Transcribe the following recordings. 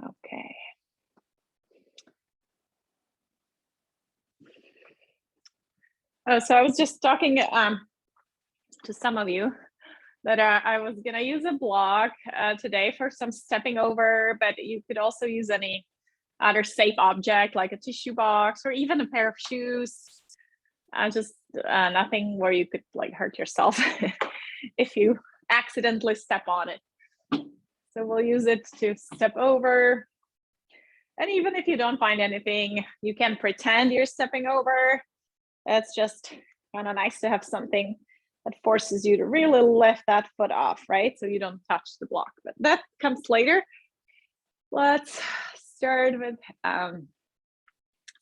Okay. Oh, so I was just talking to some of you that I was gonna use a block today for some stepping over, but you could also use any other safe object like a tissue box or even a pair of shoes. Just nothing where you could like hurt yourself if you accidentally step on it. So we'll use it to step over. And even if you don't find anything, you can pretend you're stepping over. It's just kind of nice to have something that forces you to really lift that foot off, right? So you don't touch the block, but that comes later. Let's start with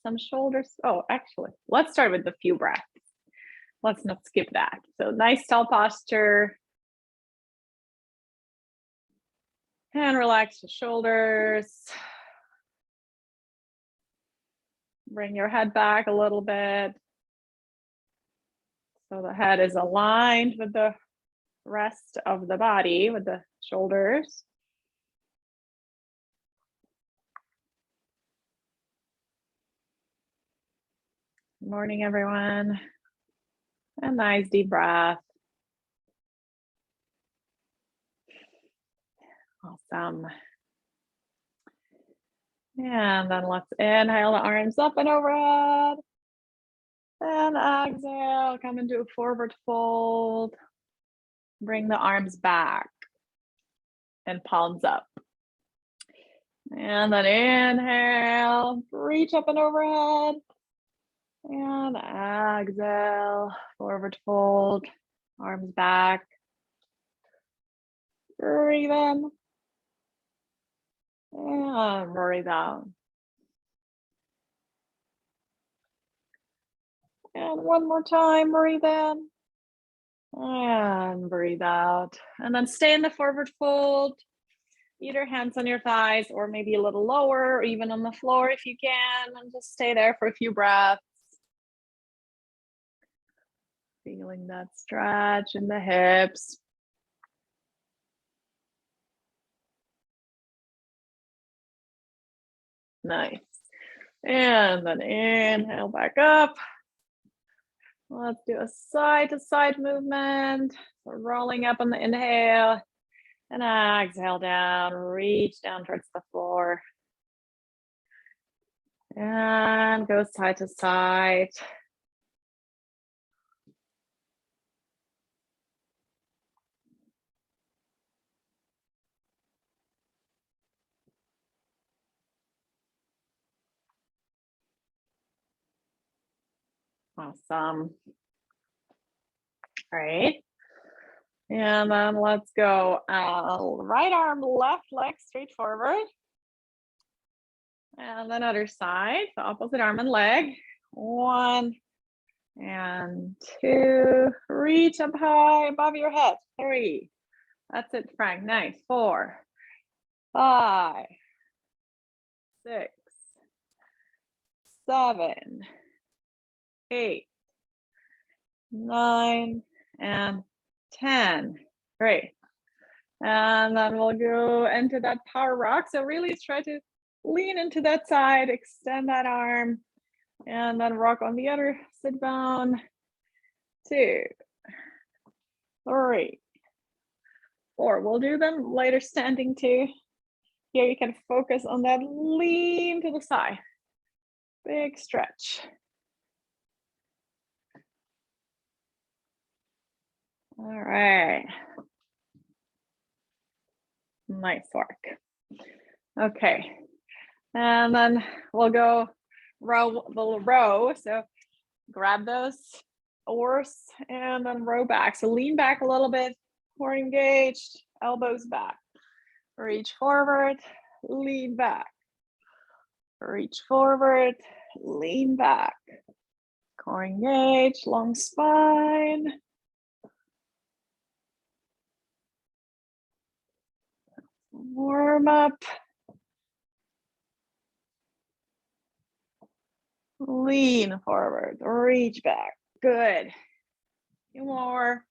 some shoulders. Oh, actually, let's start with a few breaths. Let's not skip that. So nice tall posture. And relax the shoulders. Bring your head back a little bit. So the head is aligned with the rest of the body, with the shoulders. Good morning, everyone. A nice deep breath. Awesome. And then let's inhale the arms up and overhead. And exhale, come into a forward fold. Bring the arms back and palms up. And then inhale, reach up and overhead. And exhale, forward fold, arms back. Breathe in. And breathe out. And one more time, breathe in. And breathe out. And then stay in the forward fold. Either hands on your thighs or maybe a little lower or even on the floor if you can. And just stay there for a few breaths. Feeling that stretch in the hips. Nice. And then inhale back up. Let's do a side to side movement. So rolling up on the inhale and exhale down, reach down towards the floor. And go side to side. Awesome. All right. And then let's go right arm, left leg straight forward. And then other side, so opposite arm and leg. 1 and 2. Reach up high above your head. 3. That's it, Frank. Nice. 4, 5, 6, 7, 8, 9, and 10. Great. And then we'll go into that power rock. So really try to lean into that side, extend that arm, and then rock on the other sit bone. 2, 3, 4. We'll do them later standing too. Here you can focus on that lean to the side. Big stretch. All right. Nice work. Okay. And then we'll go row. So grab those oars and then row back. So lean back a little bit, core engaged, elbows back. Reach forward, lean back. Reach forward, lean back. Core engaged, long spine. Warm up. Lean forward, reach back. Good. 2 more.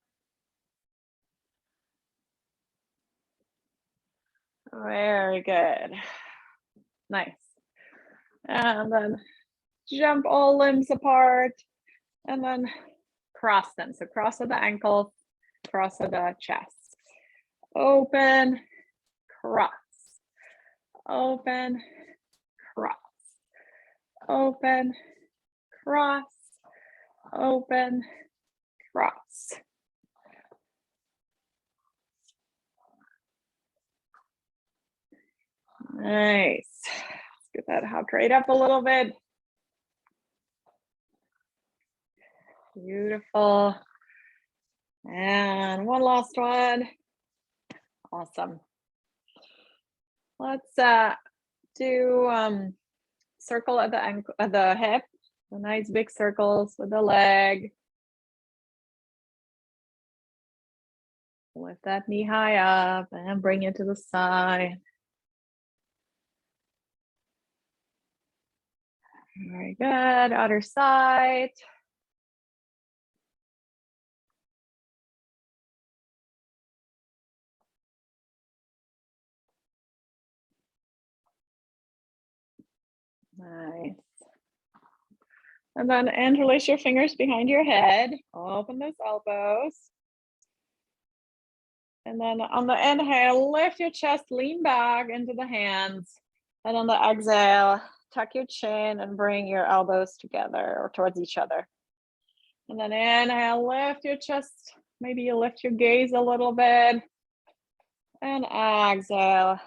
Very good. Nice. And then jump all limbs apart and then cross them. So cross of the ankles, cross of the chest. Open, cross. Open, cross. Open, cross. Open, cross. Nice. Let's get that heart rate up a little bit. Beautiful. And one last one. Awesome. Let's do circle at the ankle, at the hip. So nice big circles with the leg. Lift that knee high up and bring it to the side. Very good. Other side. Nice. And then interlace your fingers behind your head. Open those elbows. And then on the inhale, lift your chest, lean back into the hands. And on the exhale, tuck your chin and bring your elbows together or towards each other. And then inhale, lift your chest. Maybe you lift your gaze a little bit. And exhale,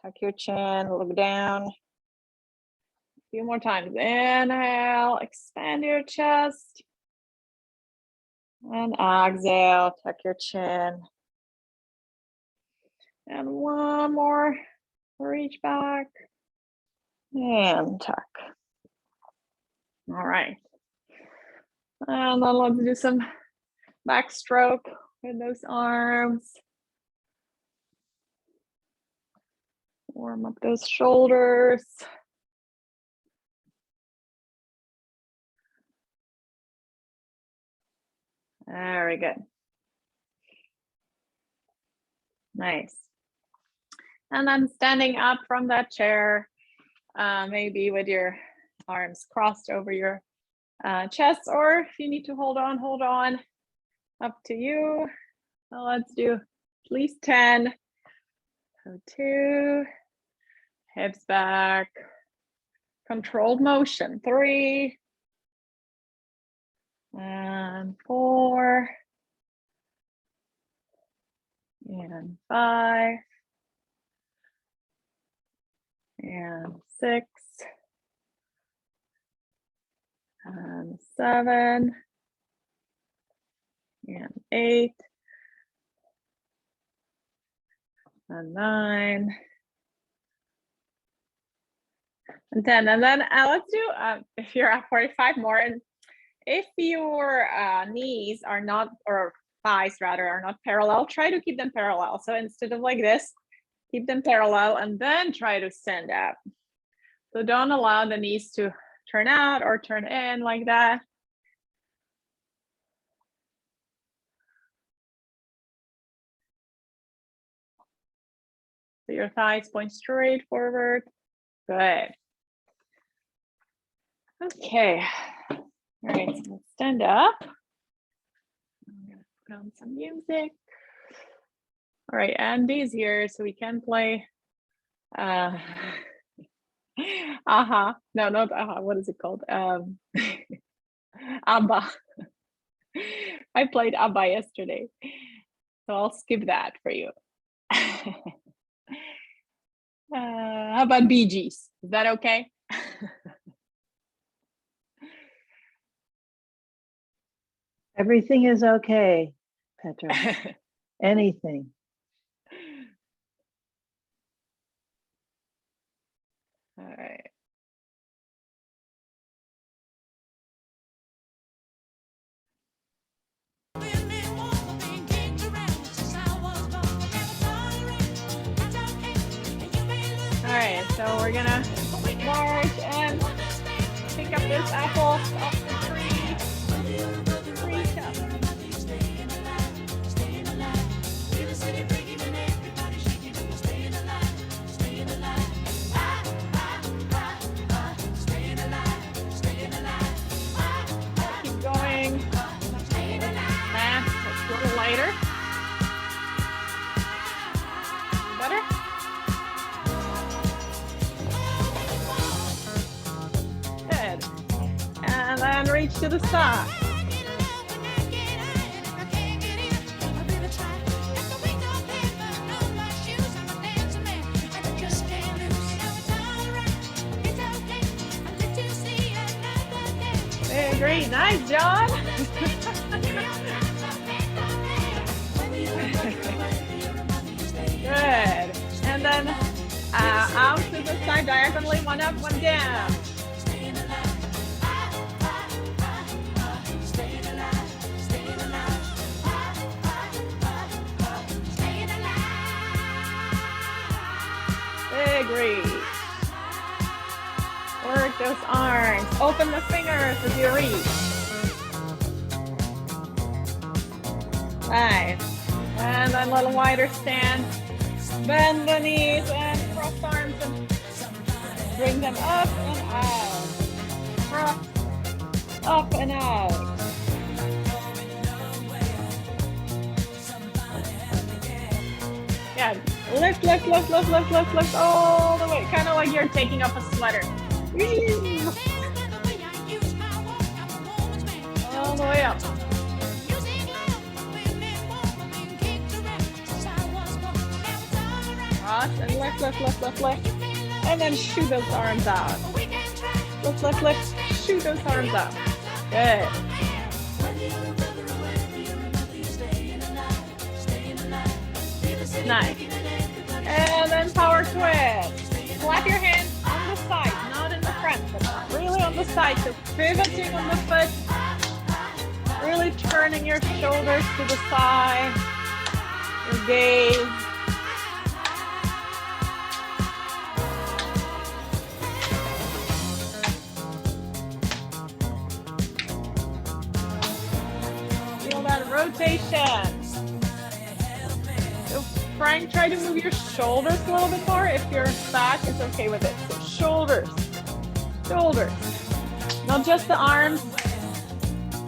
tuck your chin, look down. A few more times. Inhale, expand your chest. And exhale, tuck your chin. And one more, reach back and tuck. All right. And then let's do some backstroke with those arms. Warm up those shoulders. Very good. Nice. And then standing up from that chair, maybe with your arms crossed over your chest, or if you need to hold on, up to you. So let's do at least 10. So 2, hips back, controlled motion, 3, and 4, and 5, and 6, and 7, and 8, and 9, and 10. And then let's do, if you're at 45 more, and if your knees are not, or thighs rather, are not parallel, try to keep them parallel. So instead of like this, keep them parallel and then try to stand up. So don't allow the knees to turn out or turn in like that. So your thighs point straight forward. Good. Okay. All right, so let's stand up. I'm gonna put on some music. All right, Andy's here, so we can play. No, not aha. What is it called? ABBA. I played ABBA yesterday, so I'll skip that for you. How about Bee Gees? Is that okay? Everything is okay, Petra. Anything. All right. All right, so we're gonna march and pick up this apple off the tree. Reach up. wider. Better? Good. And then reach to the side. Hey, great. Nice, John. Good. And then out to the side diagonally, one up, one down. Big reach. Work those arms. Open the fingers as you reach. Nice. And then a little wider stance. Bend the knees and cross arms and bring them up and out. Cross, up and out. Yeah, lift, lift, lift, lift, lift, lift, lift all the way. Kind of like you're taking off a sweater. All the way up. Cross and lift, lift, lift, lift, lift. And then shoot those arms out. Lift, lift, lift. Shoot those arms out. Good. Nice. And then power twist. Clap your hands on the side, not in the front, but really on the side. So pivoting on the foot. Really turning your shoulders to the side. Your gaze. Feel that rotation. So Frank, try to move your shoulders a little bit more if your back is okay with it. So shoulders, shoulders, not just the arms.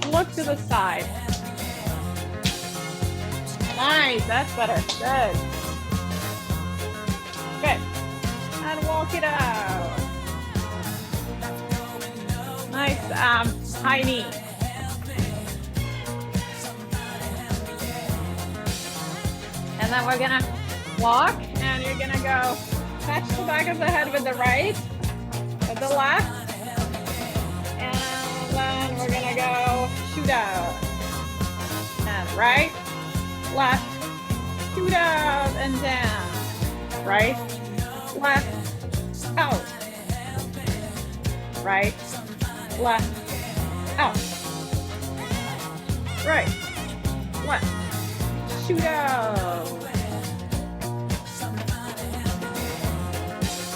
Look to the side. Nice, that's better. Good. Good. And walk it out. Nice high knee. And then we're gonna walk, and you're gonna go touch the back of the head with the right, with the left, and then we're gonna go shoot out. And right, left, shoot out and down. Right, left, out. Right, left, out. Right, left. Shoot out.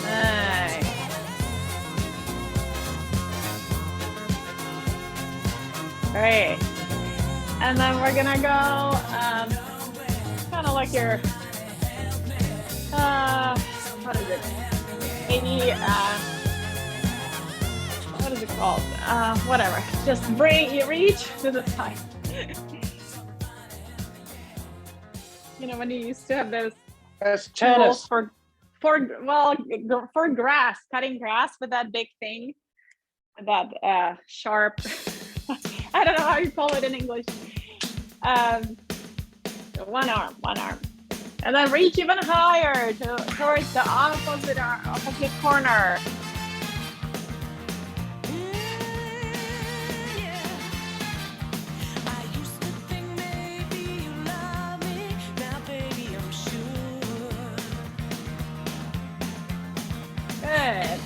Nice. Great. And then we're gonna go kind of like your what is it? Maybe what is it called? Whatever. Just reach to the side. You know, when you used to have those tools for grass, cutting grass with that big thing, that sharp, I don't know how you call it in English. One arm. And then reach even higher towards the opposite corner. Good.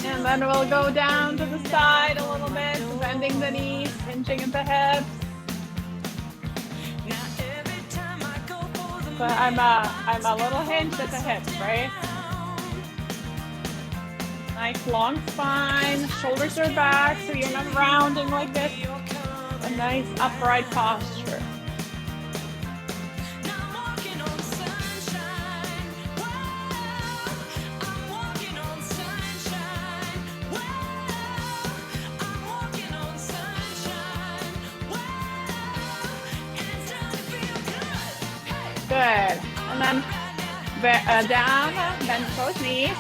And then we'll go down to the side a little bit, bending the knees, hinging at the hips. So I'm a little hinged at the hips, right? Nice long spine, shoulders are back, so you're not rounding like this. A nice upright posture. Good. And then down, bend both knees.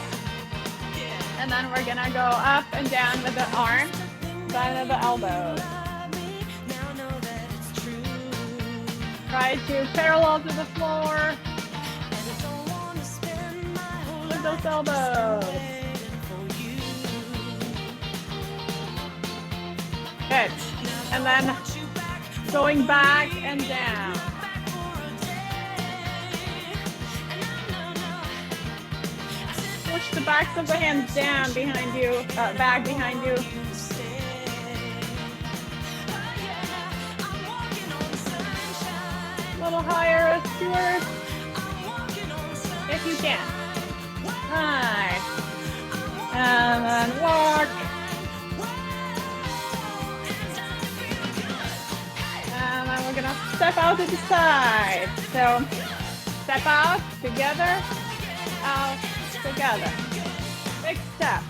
And then we're gonna go up and down with the arms, side of the elbows. Try to parallel to the floor. With those elbows. Good. And then going back and down. Push the backs of the hands down behind you, back behind you. A little higher, Stuart, if you can. Nice. And then walk. And then we're gonna step out to the side. So step out, together, out, together. Big step.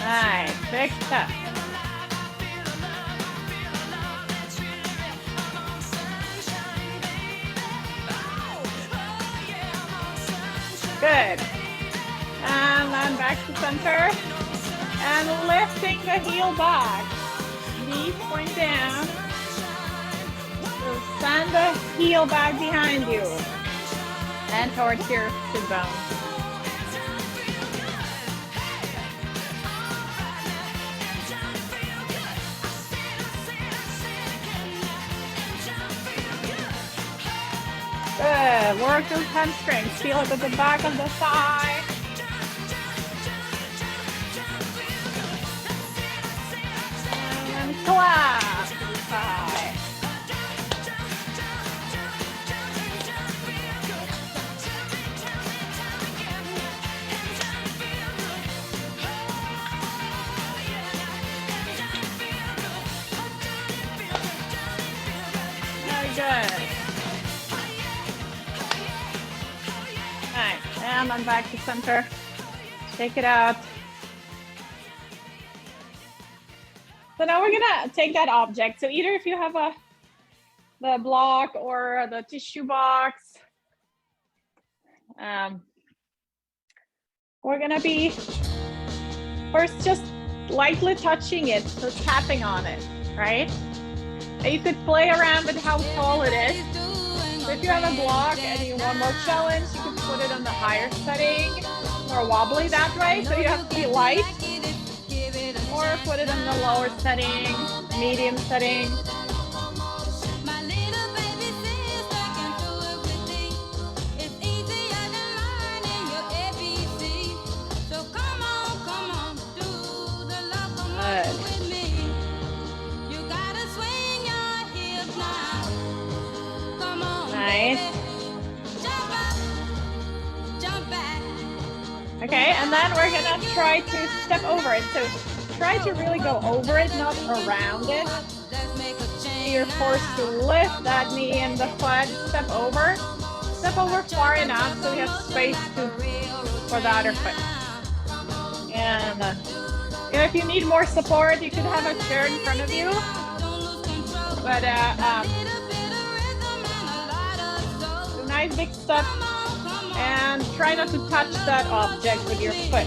Nice, big step. Good. And then back to center. And lifting the heel back. Knees point down. So send the heel back behind you. And towards your sit bone. Good. Work those hamstrings. Feel it at the back of the thigh. And collapse to the thigh. Very good. And then back to center. Take it out. So now we're gonna take that object. So either if you have the block or the tissue box, we're gonna be first just lightly touching it, so tapping on it, right? And you could play around with how tall it is. So if you have a block and you want more challenge, you can put it on the higher setting, more wobbly that way, so you have to be light. Or put it on the lower setting, medium setting. Good. Nice. Okay, and then we're gonna try to step over it. So try to really go over it, not around it. You're forced to lift that knee and the foot, step over. Step over far enough so you have space for the other foot. And if you need more support, you could have a chair in front of you. But nice big step, and try not to touch that object with your foot.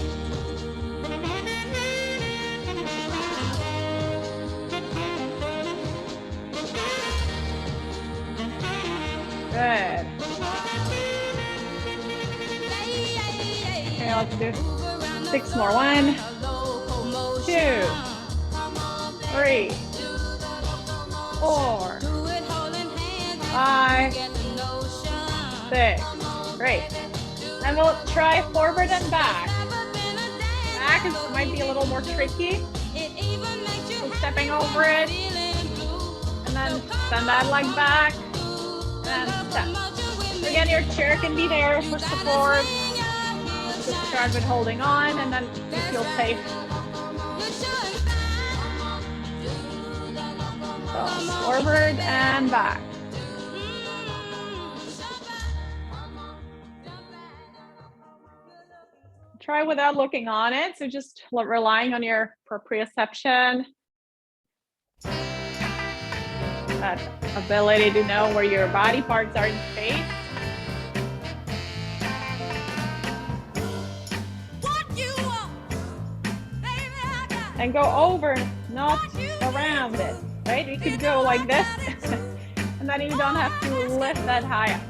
Good. Okay, let's do 6 more. 1, 2, 3, 4, 5, 6. Great. And we'll try forward and back. Back might be a little more tricky. So stepping over it, and then send that leg back, and step. So again, your chair can be there for support. Just start with holding on, and then you feel safe. So, or forward and back. Try without looking on it, so just relying on your proprioception. That ability to know where your body parts are in space. And go over, not around it, right? You could go like this, and then you don't have to lift that high up.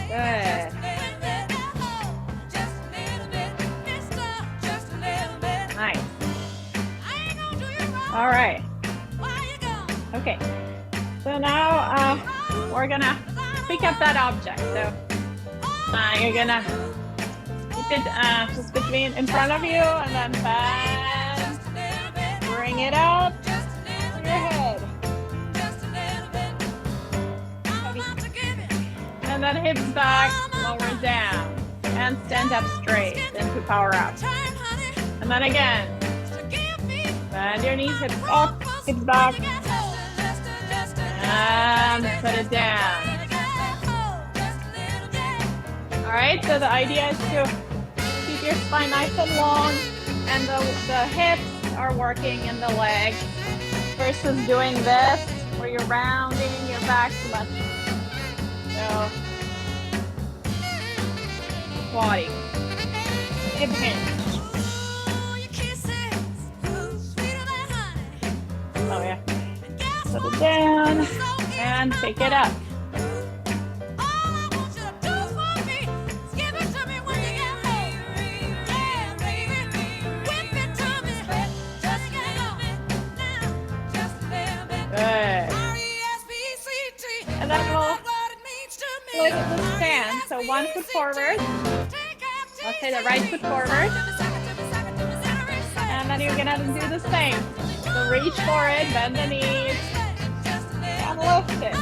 Good. Nice. All right. Okay. So now we're gonna pick up that object. So you're gonna keep it just between in front of you, and then bend, bring it up to your head, and then hips back, lower down, and stand up straight into power up. And then again, bend your knees, hips up, hips back, and put it down. All right, so the idea is to keep your spine nice and long, and the hips are working in the legs versus doing this where you're rounding your back too much. So, squatting, hip hinge. Oh yeah. Put it down and pick it up. Good. And then we'll split the stand. So one foot forward. Let's say the right foot forward. And then you're gonna do the same. So reach for it, bend the knees, and lift it.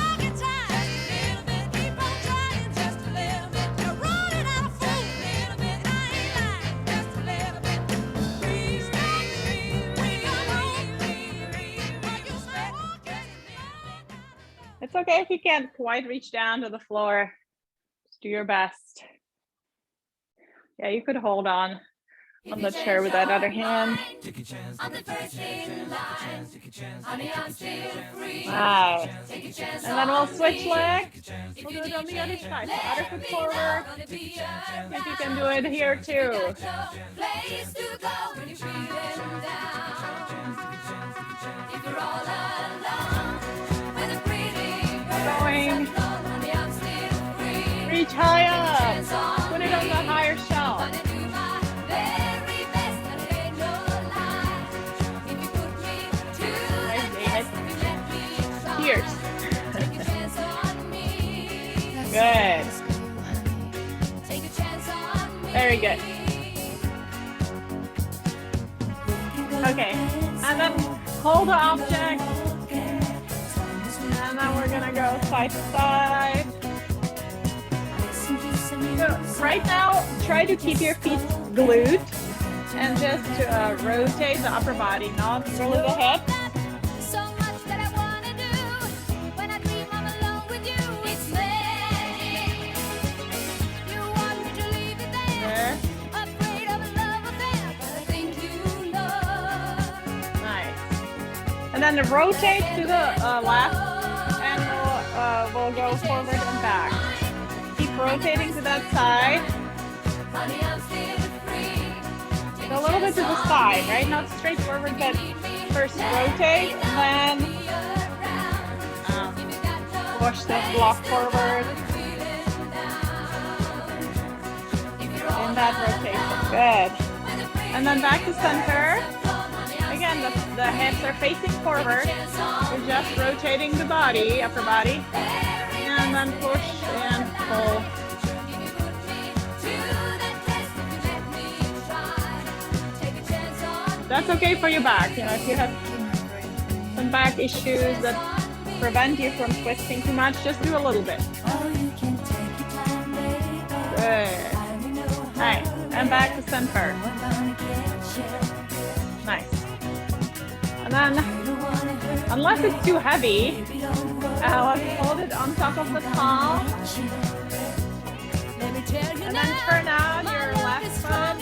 It's okay if you can't quite reach down to the floor. Just do your best. Yeah, you could hold on the chair with that other hand. Nice. And then we'll switch legs. We'll do it on the other side. So other foot forward. See if you can do it here too. Going. Reach high up. Put it on the higher shelf. Cheers. Good. Very good. Okay, and then hold the object. And then we're gonna go side to side. So right now, try to keep your feet glued and just rotate the upper body, not really the hip. There. Nice. And then rotate to the left, and we'll go forward and back. Keep rotating to that side. So a little bit to the side, right? Not straight forward, but first rotate, and then push this block forward. In that rotation, good. And then back to center. Again, the hips are facing forward. You're just rotating the body, upper body. And then push and pull. That's okay for your back. You know, if you have some back issues that prevent you from twisting too much, just do a little bit. Good. Nice. And back to center. Nice. And And then, unless it's too heavy, let's hold it on top of the palm. And then turn out your left foot.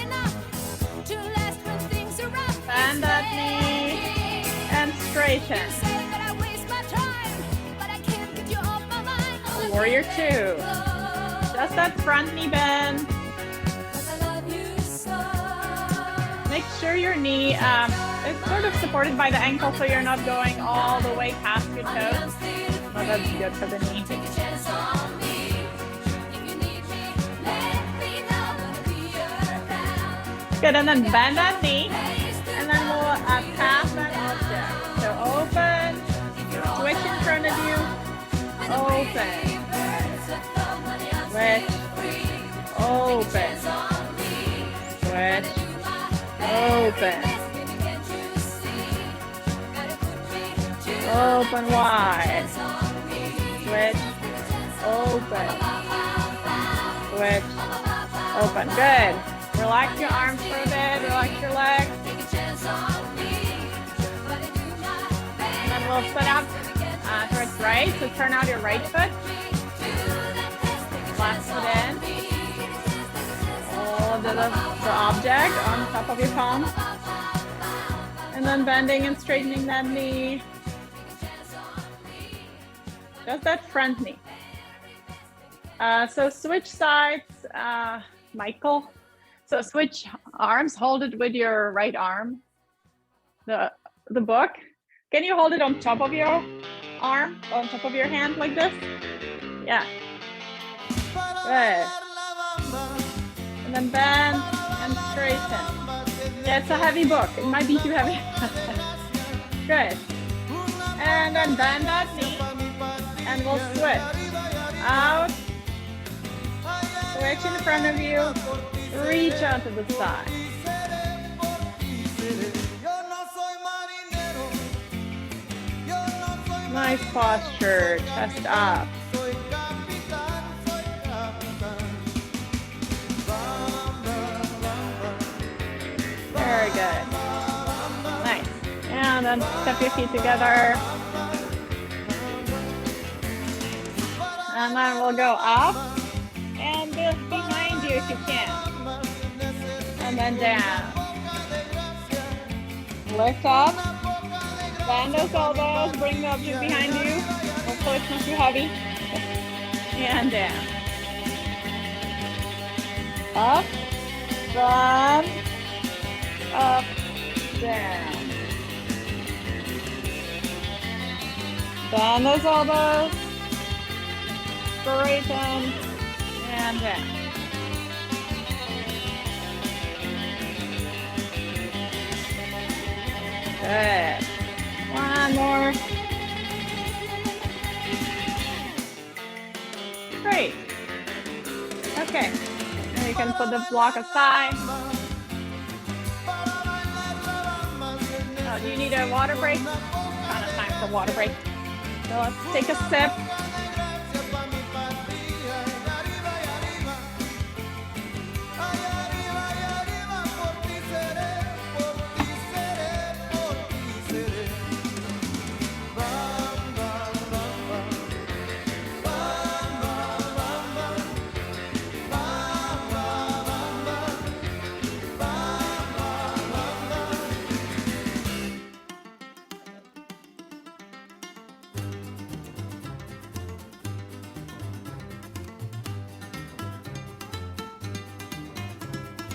Bend that knee and straighten. Warrior 2. Just that front knee bend. Make sure your knee is sort of supported by the ankle so you're not going all the way past your toes. Oh, that's good for the knee. Good, and then bend that knee, and then we'll pass that object. So open, switch in front of you, open, switch, open, switch, open, open wide, switch, open, switch, open, good. Relax your arms for a bit, relax your legs. And then we'll foot up towards right, so turn out your right foot. Left foot in. Hold the object on top of your palm. And then bending and straightening that knee. Just that front knee. So switch sides, Michael. So switch arms, hold it with your right arm, the book. Can you hold it on top of your arm, on top of your hand like this? Yeah. Good. And then bend and straighten. Yeah, it's a heavy book. It might be too heavy. Good. And then bend that knee and we'll switch. Out. Switch in front of you. Reach out to the side. Nice posture, chest up. Very good. Nice. And then step your feet together. And then we'll go up and behind you if you can. And then down. Lift up. Bend those elbows. Bring the object behind you. Hopefully it's not too heavy. And down. Up. Down. Up. Down. Bend those elbows. Straighten. And down. Good. One more. Great. Okay. And you can put the block aside. Oh, do you need a water break? Kind of time for water break. So let's take a sip.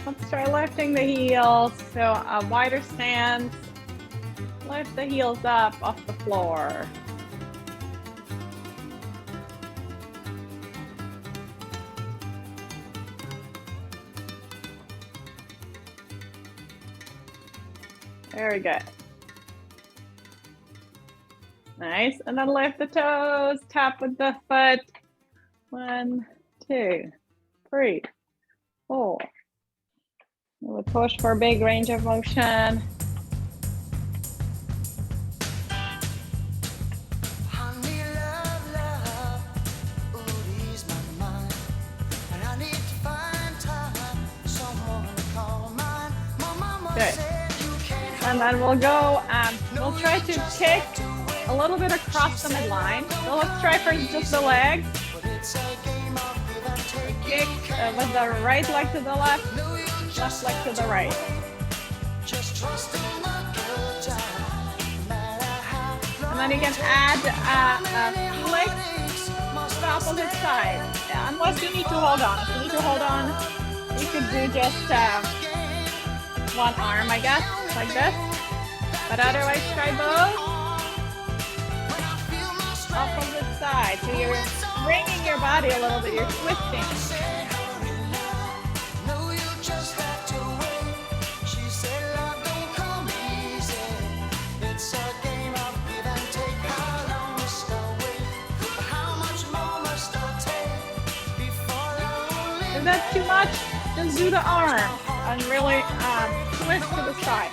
Let's try lifting the heels, so a wider stance. Lift the heels up off the floor. Very good. Nice, and then lift the toes, tap with the foot. 1, 2, 3, 4. We'll push for a big range of motion. Good. And then we'll go, we'll try to kick a little bit across the midline. So let's try first just the leg. Kick with the right leg to the left leg to the right. And then you can add a flick to the opposite side. Yeah, unless you need to hold on. If you need to hold on, you could do just one arm, I guess, like this. But otherwise, try both. Opposite side. So you're bringing your body a little bit, you're twisting. If that's too much, just do the arm and really twist to the side.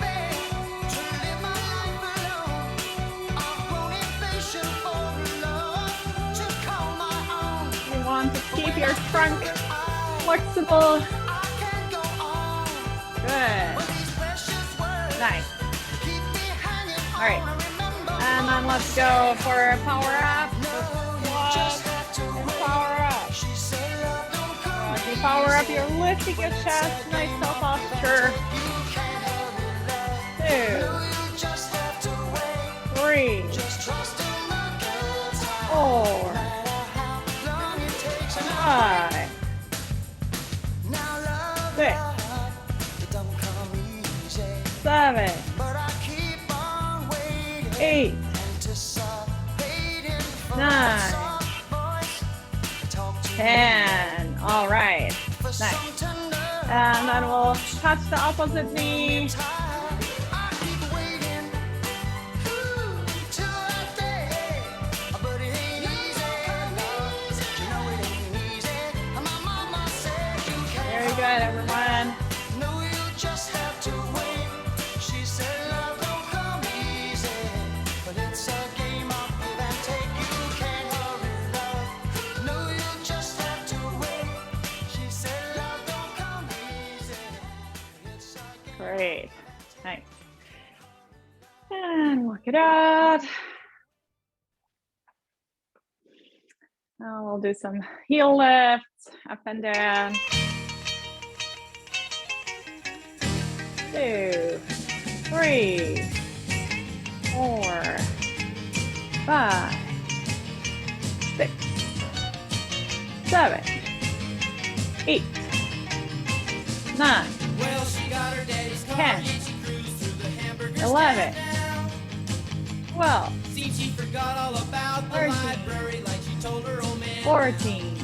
You want to keep your trunk flexible. Good. Nice. All right. And then let's go for a power up. Squat and power up. As you power up, you're lifting your chest. Nice self posture. 2, 3, 4, 5, 6, 7, 8, 9, 10. All right. Nice. And then we'll touch the opposite knee. Very good, everyone. Great. Nice. And work it out. Now we'll do some heel lifts up and down. 2, 3, 4, 5, 6, 7, 8, 9, 10, 11, 12, 13, 14,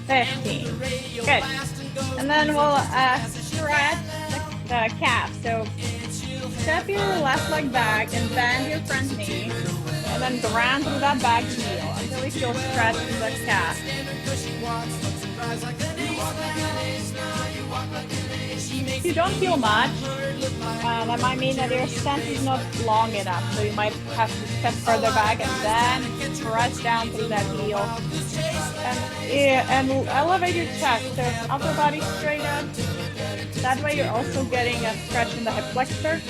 15. Good. And then we'll stretch the calf. So step your left leg back and bend your front knee, and then ground through that back heel until you feel stretch in the calf. If you don't feel much, that might mean that your stance is not long enough, so you might have to step further back and then press down through that heel. And elevate your chest, so upper body straight up. That way you're also getting a stretch in the hip flexor.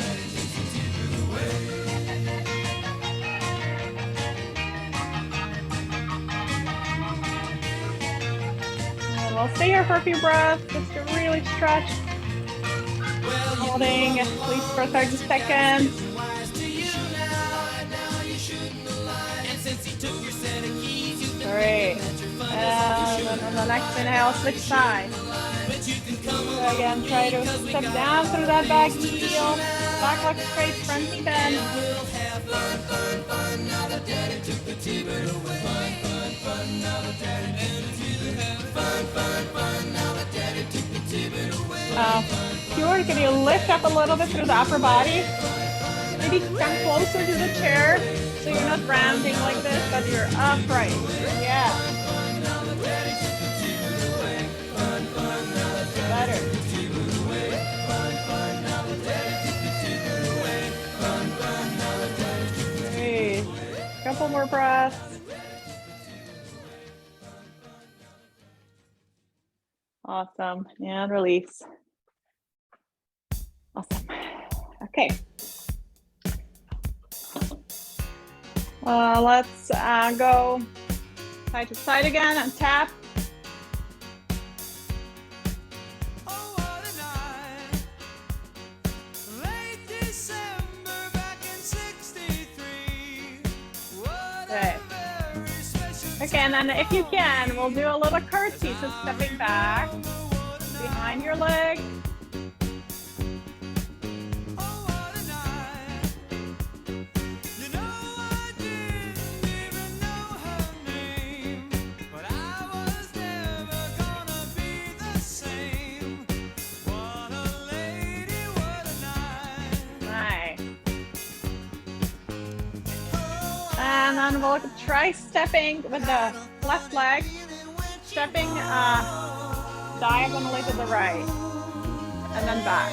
And we'll stay here for a few breaths, just to really stretch. Holding at least for 30 seconds. Great. And then on the next inhale, switch sides. So again, try to step down through that back heel. Back leg straight, front knee bend. Can you lift up a little bit through the upper body? Maybe come closer to the chair so you're not rounding like this, but you're upright. Yeah. Better. Great. Couple more breaths. Awesome. And release. Awesome. Okay. Let's go side to side again and tap. Good. Okay, and then if you can, we'll do a little curtsy, so stepping back behind your leg. And then we'll try stepping with the left leg, stepping diagonally to the right, and then back.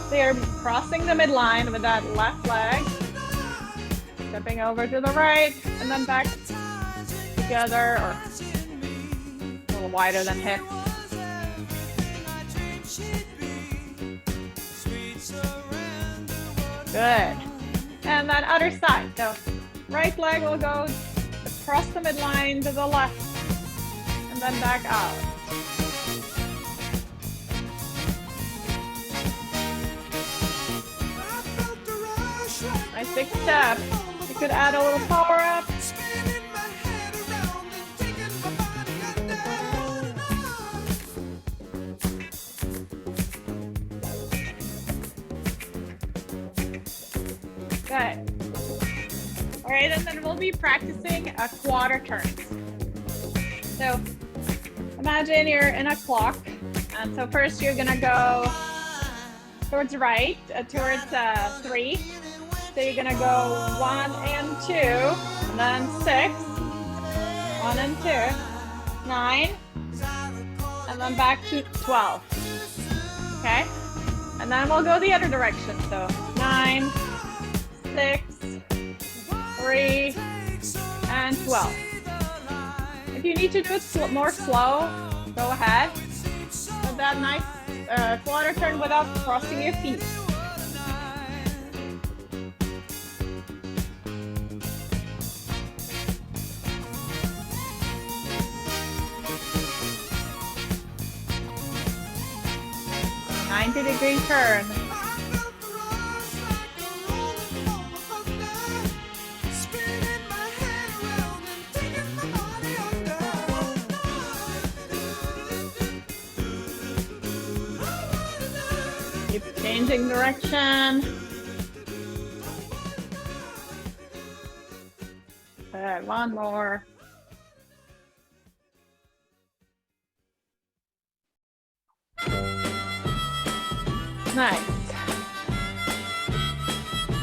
So you're crossing the midline with that left leg, stepping over to the right, and then back together, or a little wider than hips. Good. And then other side. So right leg will go across the midline to the left and then back out. Nice big step. You could add a little power up. Good. All right, and then we'll be practicing a quarter turns. So imagine you're in a clock. And so first you're gonna go towards the right, towards 3. So you're gonna go 1 and 2, and then 6, 1 and 2, 9, and then back to 12. Okay? And then we'll go the other direction. So 9, 6, 3, and 12. If you need to do it more slow, go ahead. With that nice quarter turn without crossing your feet. A 90-degree turn. Keep changing direction. Good, one more. Nice.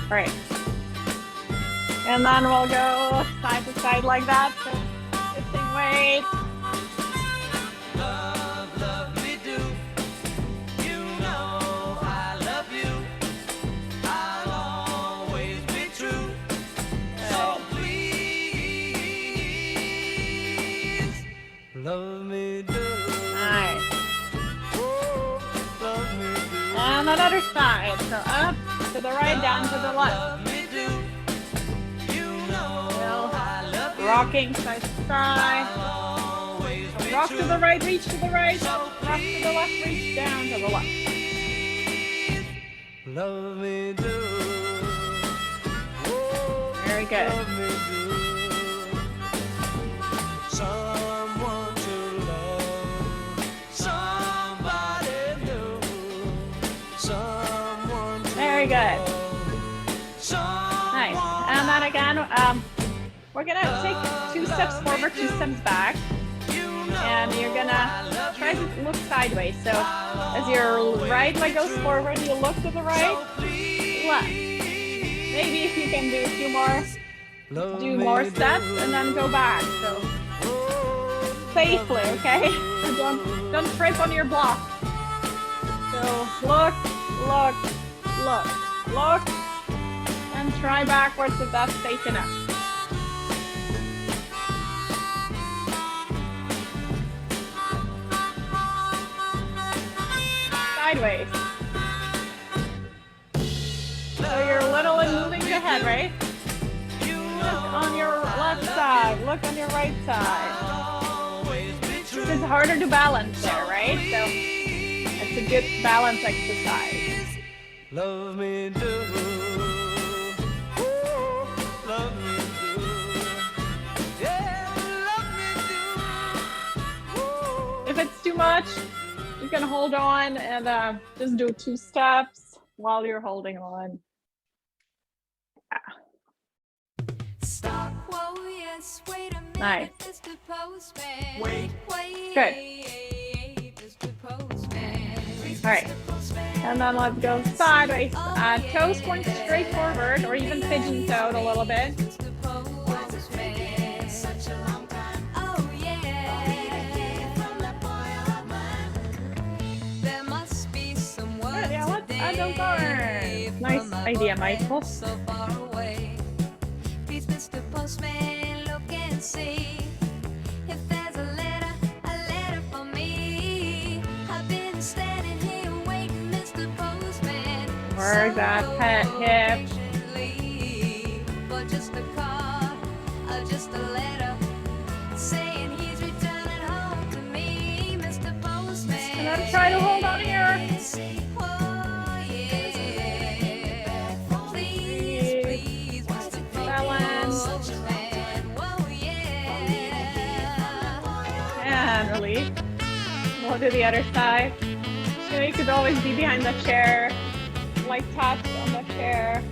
Great. And then we'll go side to side like that. So lifting weight. Love me do. Nice. Oh, love me do. And another side. So up to the right, down to the left. Love me do. You know I love you. Rocking side to side. I'll always be Rock to true. the right, reach to the right. So Rock to the left, reach down to the left. Love me do. Oh, Very good. love me do. Someone to love. Somebody new. Someone to Very good. love. Nice. And then again, we're gonna take 2 steps forward, 2 steps back. And you're gonna try to look sideways. So as your right leg goes forward, you look to the right, left. Maybe if you can do a few more, do more steps and then go back. So safely, okay? Don't trip on your block. So look, look, look, look, and try backwards if that's safe enough. sideways. So you're literally moving the head, right? Look on your left side, look on your right side. It's harder to balance there, right? So it's a good balance exercise. Love me do. Ooh, love me do. Yeah, love me do. Ooh. If it's too much, you can hold on and just do 2 steps while you're holding on. Stop. Whoa, yes, wait a minute. Nice. Mr. Postman. Wait. Good. Mr. Postman. All right. And then let's go sideways. Toes point straight forward or even pigeon toed a little bit. Mr. Postman. Such a long time. Oh, yeah. From that boy of mine. There must be some words. Good, yeah, let's add those arms. Nice idea, Michael. So far away. Please, Mr. Postman, look and see if there's a letter for me. I've been standing here waiting, Mr. Postman. Work that hip. Patiently, for just a card or just a letter saying he's returning home to me, Mr. Postman. And then try to hold on here. Oh, yeah. Please, please, Mr. Balance. Postman. Whoa, yeah. And release. We'll do the other side. You know, you could always be behind the chair, like touch on the chair.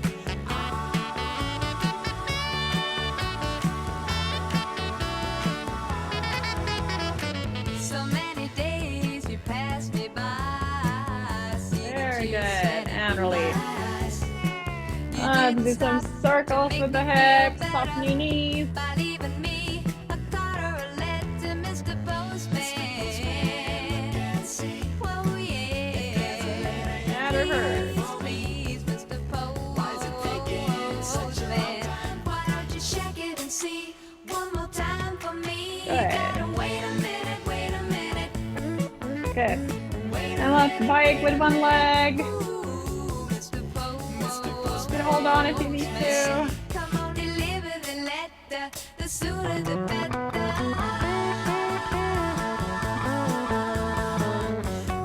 So many days you passed me by. Very good. And release. Do some circles with the hips, soften your knees. By leaving me a card or a letter, Mr. Postman. Whoa, yeah. And reverse. Please, Mr. Postman. Why don't you check it and see one more time for me? Good. Gotta wait a minute, wait a minute. Good. And let's bike with one leg. Ooh, Mr. You can hold on if you need to. Come on, deliver the letter. The sooner the better.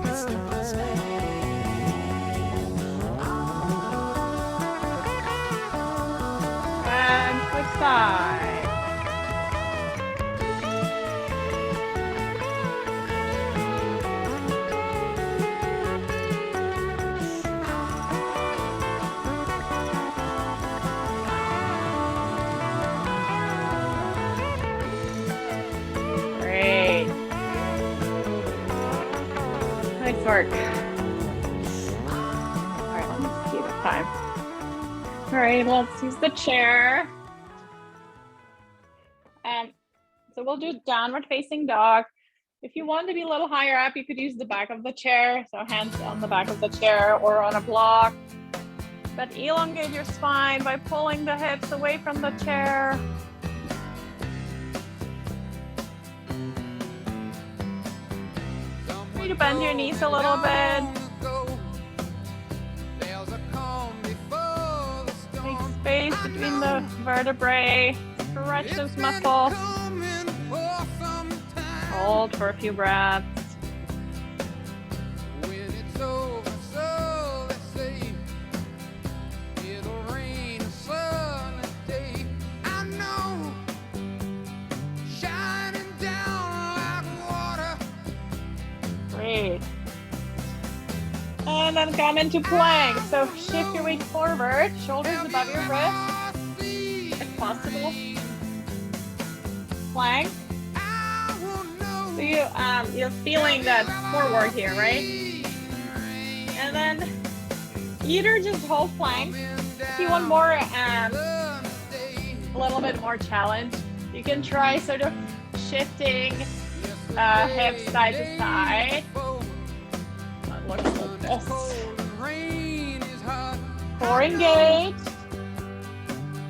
Mr. Postman. And switch side. Great. Nice work. All right, let me see the time. All right, let's use the chair. So we'll do downward facing dog. If you want to be a little higher up, you could use the back of the chair. So hands on the back of the chair or on a block. But elongate your spine by pulling the hips away from the chair. You need to bend your knees a little bit. Make space between the vertebrae. Stretch those muscles. Hold for a few breaths. Great. And then come into plank. So shift your weight forward, shoulders above your wrist, if possible. Plank. So you're feeling that forward here, right? And then either just hold plank. If you want more, a little bit more challenge, you can try sort of shifting hips side to side. That looks like this. Core engaged.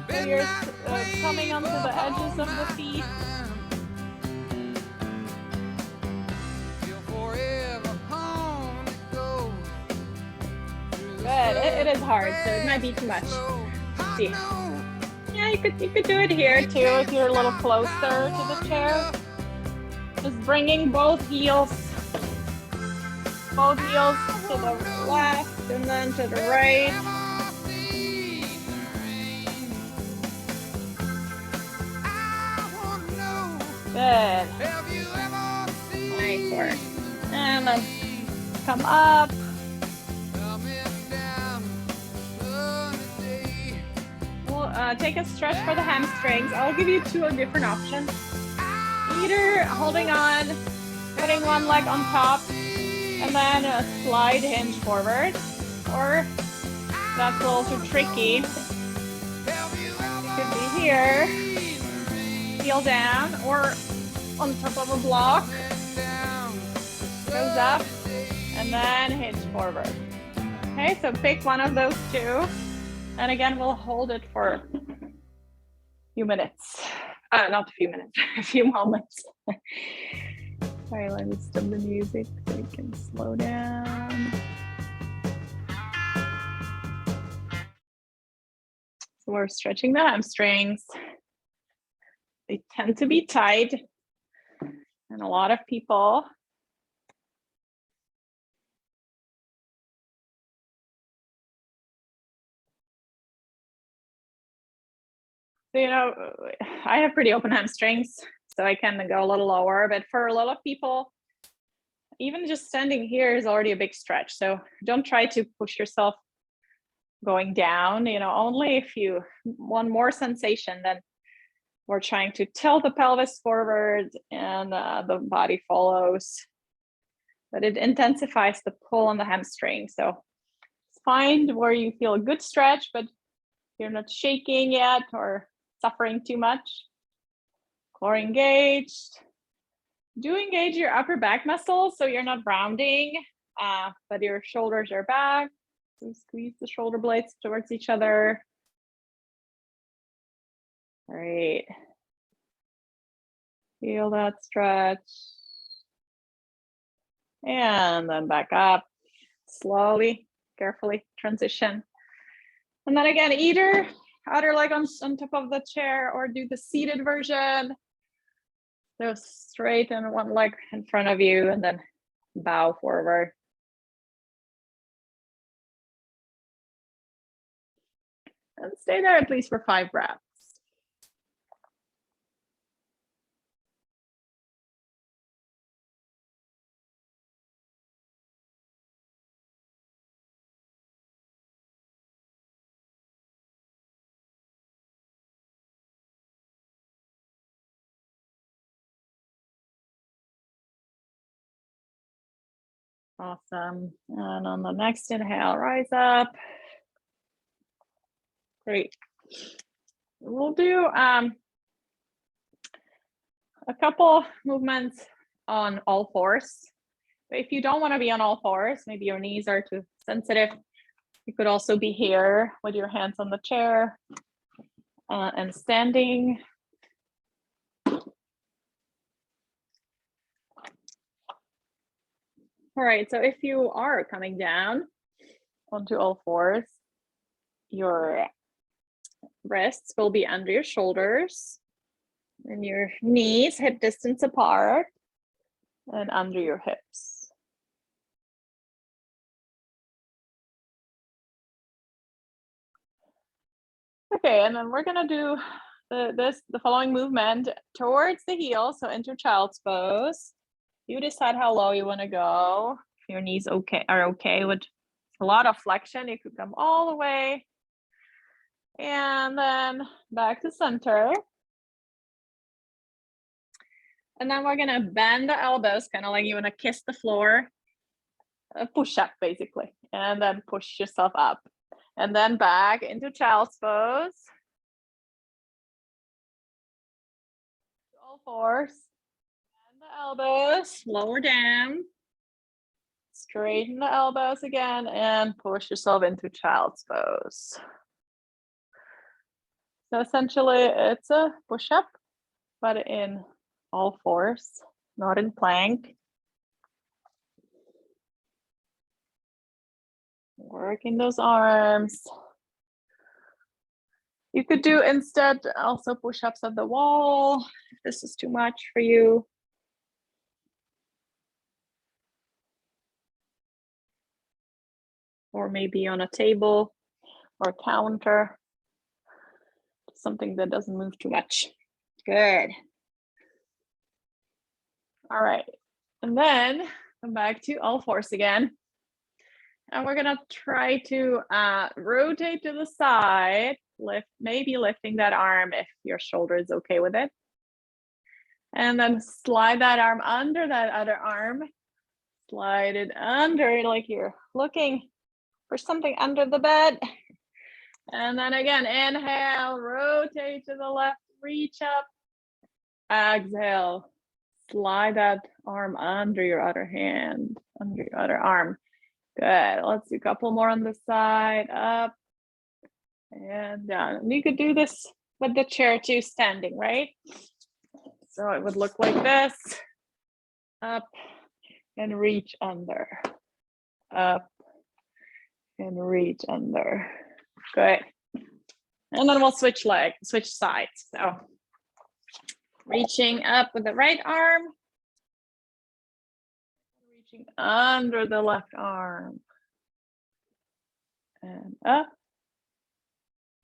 So you're coming onto the edges of the feet. it is hard, so it might be too much. Let's see. Yeah, you could do it here too if you're a little closer to the chair. Just bringing both heels to the left and then to the right. Good. Nice work. And then come up. We'll take a stretch for the hamstrings. I'll give you two different options. Either holding on, putting one leg on top, and then a slide hinge forward, or that's a little too tricky. Could be here, heel down, or on top of a block, goes up, and then hinge forward. Okay, so pick one of those two, and again, we'll hold it for a few minutes. Not a few minutes, a few moments. Sorry, let me stop the music so we can slow down. So we're stretching the hamstrings. They tend to be tight, and a lot of people so, you know, I have pretty open hamstrings, so I can go a little lower, but for a lot of people, even just standing here is already a big stretch. So don't try to push yourself going down, you know, only if you want more sensation, then we're trying to tilt the pelvis forward and the body follows, but it intensifies the pull on the hamstring. So find where you feel a good stretch, but you're not shaking yet or suffering too much. Core engaged. Do engage your upper back muscles so you're not rounding, but your shoulders are back. So squeeze the shoulder blades towards each other. Great. Feel that stretch. And then back up. Slowly, carefully transition. And then again, either other leg on top of the chair or do the seated version. So straighten one leg in front of you and then bow forward. And stay there at least for 5 breaths. Awesome. And on the next inhale, rise up. Great. We'll do a couple movements on all fours. But if you don't want to be on all fours, maybe your knees are too sensitive, you could also be here with your hands on the chair and standing. All right, so if you are coming down onto all fours, your wrists will be under your shoulders and your knees hip distance apart and under your hips. Okay, and then we're gonna do the following movement towards the heel, so into child's pose. You decide how low you want to go. If your knees are okay with a lot of flexion, you could come all the way. And then back to center. And then we're gonna bend the elbows, kind of like you want to kiss the floor. A push up basically. And then push yourself up. And then back into child's pose. All fours. The elbows, lower down, straighten the elbows again, and push yourself into child's pose. So essentially, it's a push-up, but in all fours, not in plank. Working those arms. You could do instead also push-ups at the wall if this is too much for you. Or maybe on a table or counter. Something that doesn't move too much. Good. All right. And then come back to all fours again. And we're gonna try to rotate to the side, maybe lifting that arm if your shoulder is okay with it. And then slide that arm under that other arm. Slide it under like you're looking for something under the bed. And then again, inhale, rotate to the left, reach up. Exhale, slide that arm under your other hand, under your other arm. Good. Let's do a couple more on the side, up and down. And you could do this with the chair too, standing, right? So it would look like this, up and reach under, up and reach under. Good. And then we'll switch sides. So reaching up with the right arm, reaching under the left arm, and up.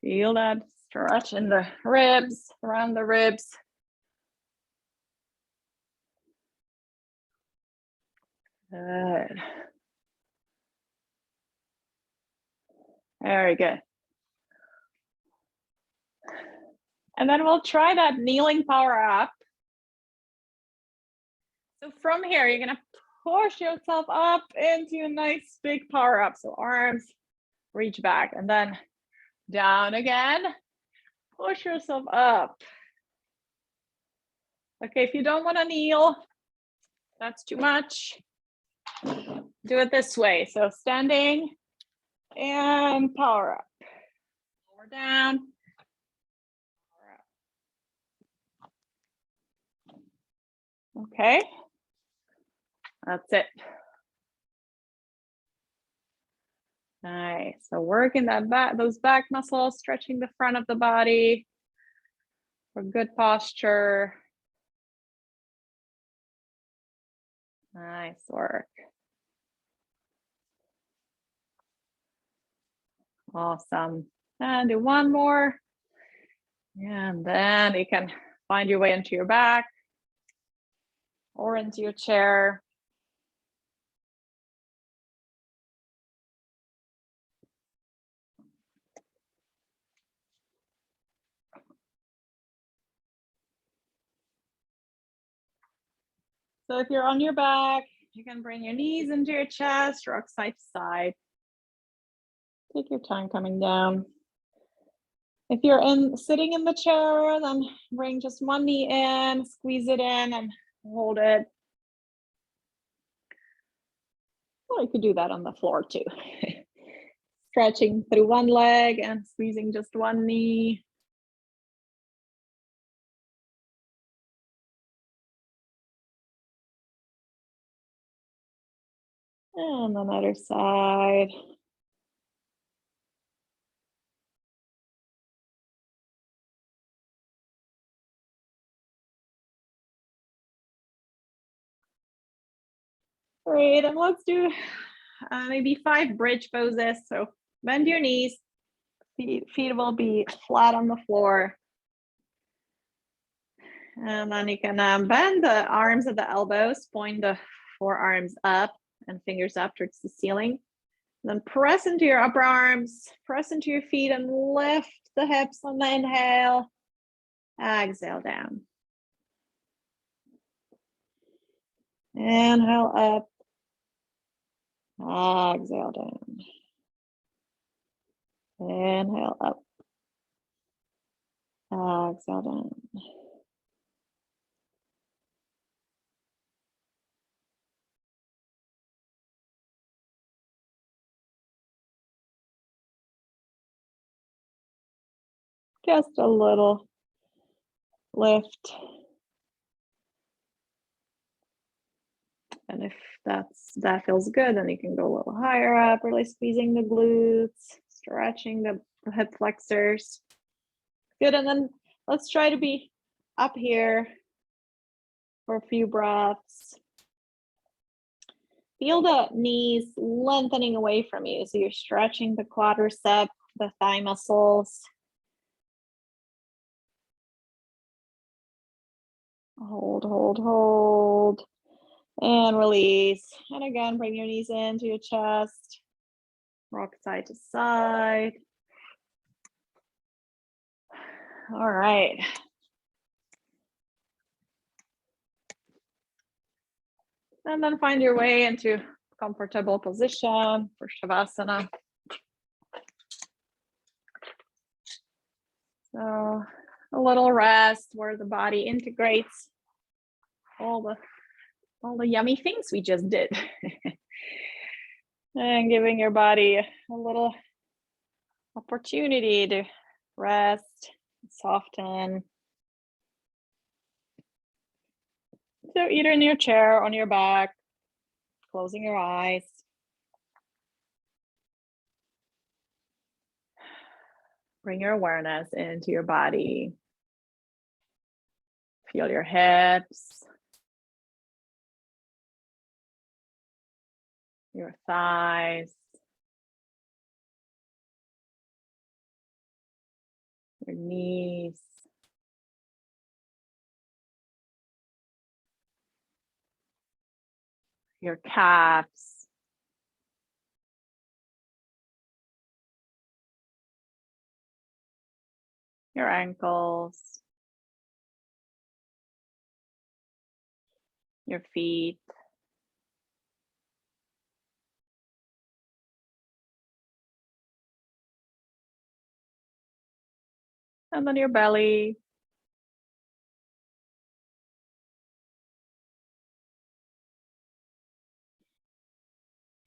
Feel that stretch in the ribs, around the ribs. Good. Very good. And then we'll try that kneeling power up. So from here, you're gonna push yourself up into a nice big power up. So arms reach back and then down again. Push yourself up. Okay, if you don't want to kneel, that's too much. Do it this way. So standing and power up. Lower down. Okay, that's it. Nice. So working that back, those back muscles, stretching the front of the body for good posture. Nice work. Awesome. And do one more. And then you can find your way into your back or into your chair. So if you're on your back, you can bring your knees into your chest, rock side to side. Take your time coming down. If you're sitting in the chair, then bring just one knee in, squeeze it in and hold it. Well, you could do that on the floor too. Stretching through one leg and squeezing just one knee. And another side. Great, and let's do maybe 5 bridge poses. So bend your knees, feet will be flat on the floor. And then you can bend the arms at the elbows, point the forearms up and fingers up towards the ceiling. Then press into your upper arms, press into your feet and lift the hips on the inhale. Exhale down. Inhale up. Exhale down. Inhale up. Exhale down. Just a little lift. And if that feels good, then you can go a little higher up, really squeezing the glutes, stretching the hip flexors. Good, and then let's try to be up here for a few breaths. Feel the knees lengthening away from you. So you're stretching the quadricep, the thigh muscles. Hold, hold, hold. And release. And again, bring your knees into your chest. Rock side to side. All right. And then find your way into comfortable position for Shavasana. So a little rest where the body integrates all the yummy things we just did. And giving your body a little opportunity to rest, soften. So either in your chair, on your back, closing your eyes. Bring your awareness into your body. Feel your hips, your thighs, your knees, your calves, your ankles, your feet, and then your belly,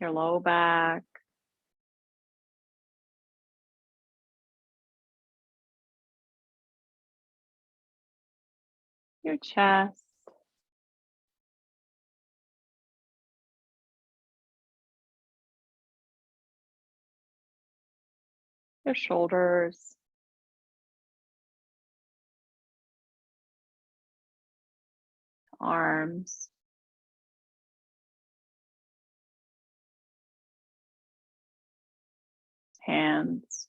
your low back, your chest, your shoulders, arms, hands,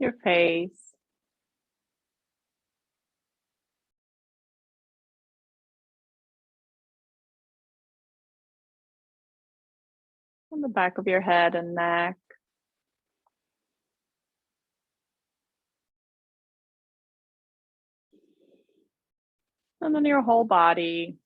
your face, and the back of your head and neck. And then your whole body.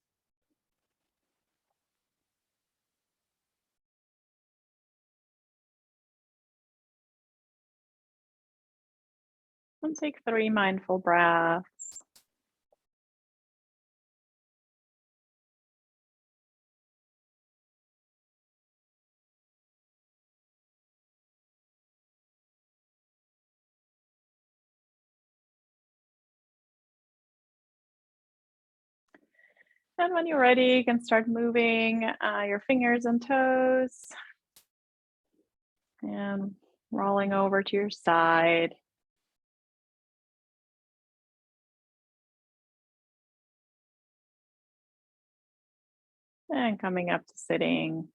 And take 3 mindful breaths. And when you're ready, you can start moving your fingers and toes and rolling over to your side. And coming up to sitting.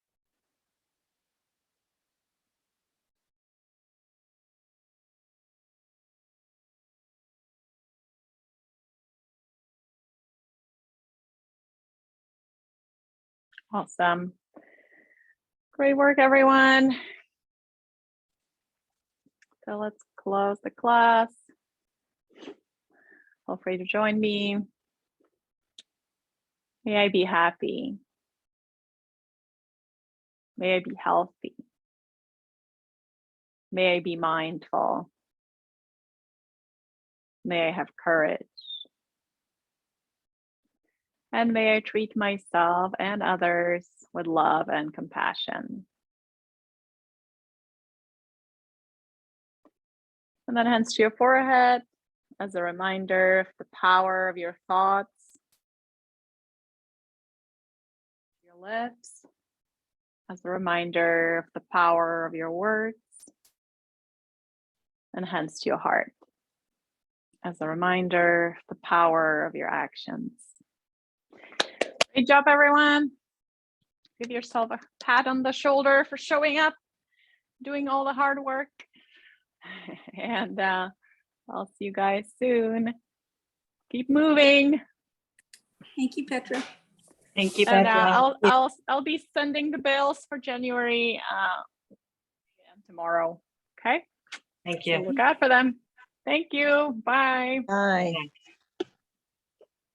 Awesome. Great work, everyone. So let's close the class. Feel free to join me. May I be happy. May I be healthy. May I be mindful. May I have courage. And may I treat myself and others with love and compassion. And then hands to your forehead as a reminder of the power of your thoughts. Your lips as a reminder of the power of your words. And hands to your heart as a reminder of the power of your actions. Great job, everyone. Give yourself a pat on the shoulder for showing up, doing all the hard work. And I'll see you guys soon. Keep moving. Thank you, Petra. Thank you, And Petra. I'll be sending the bills for January tomorrow. Okay. Thank So you. look out for them. Thank you. Bye. Bye. Thanks.